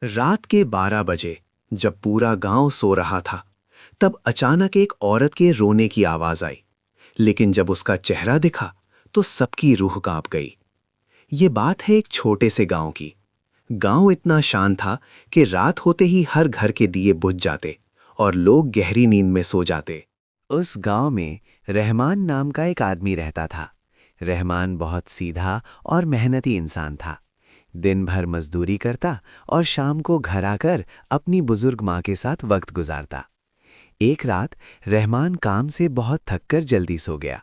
रात के 12 बजे जब पूरा गांव सो रहा था, तब अचानक एक औरत के रोने की आवाज आई। लेकिन जब उसका चेहरा दिखा, तो सबकी रूह कांप गई। ये बात है एक छोटे से गांव की। गांव इतना शांत था कि रात होते ही हर घर के दिए बुझ जाते और लोग गहरी नींद में सो जाते। उस गांव में रहमान नाम का एक आदमी रहता था। रहमान बहुत सीधा और मेहनती इंसान था। दिन भर मजदूरी करता और शाम को घर आकर अपनी बुजुर्ग माँ के साथ वक्त गुजारता। एक रात रहमान काम से बहुत थककर जल्दी सो गया।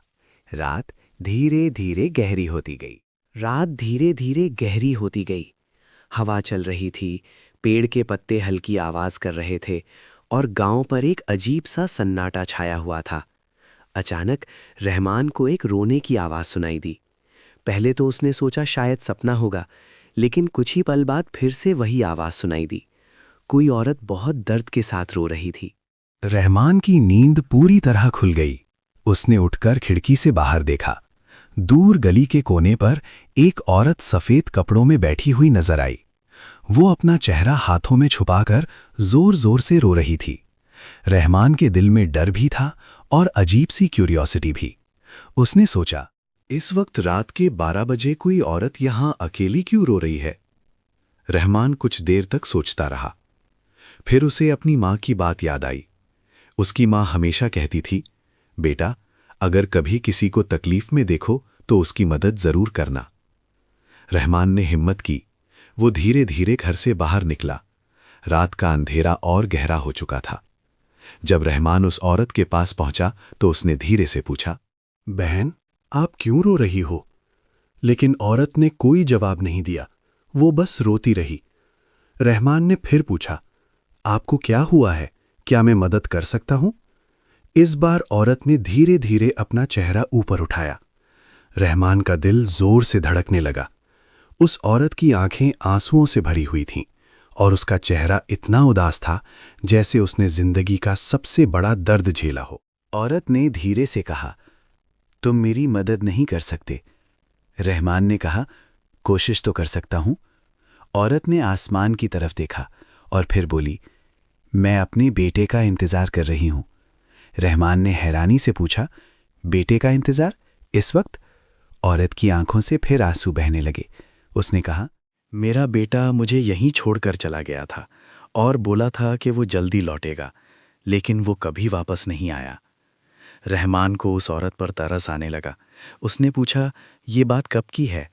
रात धीरे धीरे गहरी होती गई। हवा चल रही थी, पेड़ के पत्ते हल्की आवाज कर रहे थे और गांव पर एक अजीब सा सन्नाटा छाया हुआ था। अचानक रहमान को एक रोने की आवाज सुनाई दी। पहले तो उसने सोचा शायद सपना होगा, लेकिन कुछ ही पल बाद फिर से वही आवाज सुनाई दी। कोई औरत बहुत दर्द के साथ रो रही थी। रहमान की नींद पूरी तरह खुल गई। उसने उठकर खिड़की से बाहर देखा। दूर गली के कोने पर एक औरत सफेद कपड़ों में बैठी हुई नजर आई। वो अपना चेहरा हाथों में छुपाकर जोर जोर से रो रही थी। रहमान के दिल में डर भी था और अजीब सी क्यूरियोसिटी भी। उसने सोचा, इस वक्त रात के 12 बजे कोई औरत यहां अकेली क्यों रो रही है? रहमान कुछ देर तक सोचता रहा। फिर उसे अपनी माँ की बात याद आई। उसकी माँ हमेशा कहती थी, बेटा, अगर कभी किसी को तकलीफ में देखो तो उसकी मदद जरूर करना। रहमान ने हिम्मत की। वो धीरे धीरे घर से बाहर निकला। रात का अंधेरा और गहरा हो चुका था। जब रहमान उस औरत के पास पहुंचा तो उसने धीरे से पूछा, बहन, आप क्यों रो रही हो? लेकिन औरत ने कोई जवाब नहीं दिया। वो बस रोती रही। रहमान ने फिर पूछा, आपको क्या हुआ है? क्या मैं मदद कर सकता हूं? इस बार औरत ने धीरे धीरे अपना चेहरा ऊपर उठाया। रहमान का दिल जोर से धड़कने लगा। उस औरत की आंखें आंसुओं से भरी हुई थीं और उसका चेहरा इतना उदास था जैसे उसने जिंदगी का सबसे बड़ा दर्द झेला हो। औरत ने धीरे से कहा, तुम मेरी मदद नहीं कर सकते। रहमान ने कहा, कोशिश तो कर सकता हूं। औरत ने आसमान की तरफ देखा और फिर बोली, मैं अपने बेटे का इंतजार कर रही हूं। रहमान ने हैरानी से पूछा, बेटे का इंतजार इस वक्त? औरत की आंखों से फिर आंसू बहने लगे। उसने कहा, मेरा बेटा मुझे यहीं छोड़कर चला गया था और बोला था कि वो जल्दी लौटेगा, लेकिन वो कभी वापस नहीं आया। रहमान को उस औरत पर तरस आने लगा। उसने पूछा, ये बात कब की है?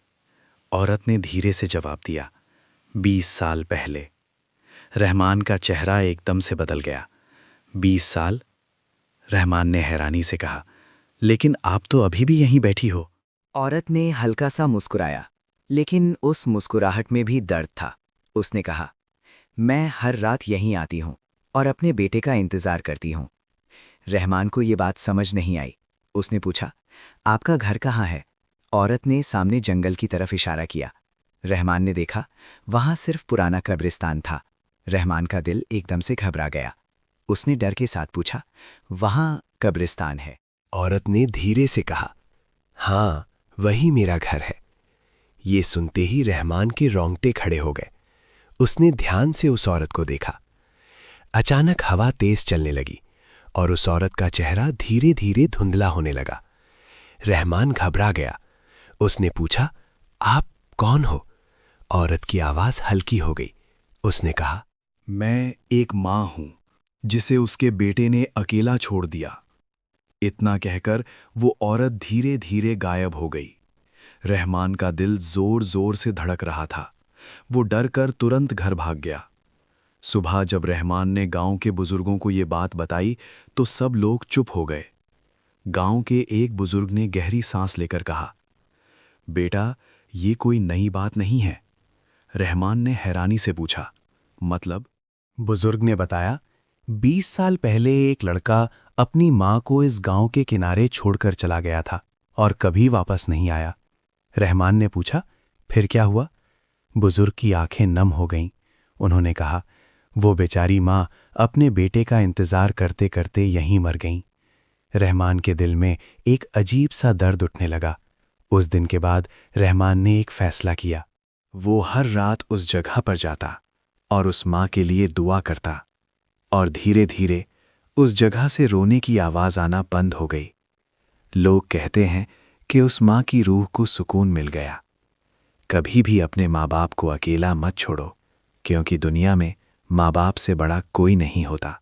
औरत ने धीरे से जवाब दिया, 20 साल पहले। रहमान का चेहरा एकदम से बदल गया। 20 साल? रहमान ने हैरानी से कहा, लेकिन आप तो अभी भी यहीं बैठी हो। औरत ने हल्का सा मुस्कुराया, लेकिन उस मुस्कुराहट में भी दर्द था। उसने कहा, मैं हर रात यहीं आती हूं और अपने बेटे का इंतजार करती हूं। रहमान को ये बात समझ नहीं आई। उसने पूछा, आपका घर कहाँ है? औरत ने सामने जंगल की तरफ इशारा किया। रहमान ने देखा, वहां सिर्फ पुराना कब्रिस्तान था। रहमान का दिल एकदम से घबरा गया। उसने डर के साथ पूछा, वहां कब्रिस्तान है? औरत ने धीरे से कहा, हाँ, वही मेरा घर है। ये सुनते ही रहमान के रोंगटे खड़े हो गए। उसने ध्यान से उस औरत को देखा। अचानक हवा तेज चलने लगी और उस औरत का चेहरा धीरे धीरे धुंधला होने लगा। रहमान घबरा गया। उसने पूछा, आप कौन हो? औरत की आवाज हल्की हो गई। उसने कहा, मैं एक माँ हूं जिसे उसके बेटे ने अकेला छोड़ दिया। इतना कहकर वो औरत धीरे धीरे गायब हो गई। रहमान का दिल जोर जोर से धड़क रहा था। वो डर कर तुरंत घर भाग गया। सुबह जब रहमान ने गांव के बुजुर्गों को ये बात बताई तो सब लोग चुप हो गए। गांव के एक बुजुर्ग ने गहरी सांस लेकर कहा, बेटा, ये कोई नई बात नहीं है। रहमान ने हैरानी से पूछा, मतलब? बुजुर्ग ने बताया, 20 साल पहले एक लड़का अपनी माँ को इस गांव के किनारे छोड़कर चला गया था और कभी वापस नहीं आया। रहमान ने पूछा, फिर क्या हुआ? बुजुर्ग की आंखें नम हो गईं। उन्होंने कहा, वो बेचारी माँ अपने बेटे का इंतजार करते करते यहीं मर गईं। रहमान के दिल में एक अजीब सा दर्द उठने लगा। उस दिन के बाद रहमान ने एक फैसला किया। वो हर रात उस जगह पर जाता, और उस माँ के लिए दुआ करता, और धीरे धीरे उस जगह से रोने की आवाज आना बंद हो गई। लोग कहते हैं कि उस माँ की रूह को सुकून मिल गया। कभी भी अपने माँ बाप को अकेला मत छोड़ो, क्योंकि दुनिया में माँ बाप से बड़ा कोई नहीं होता।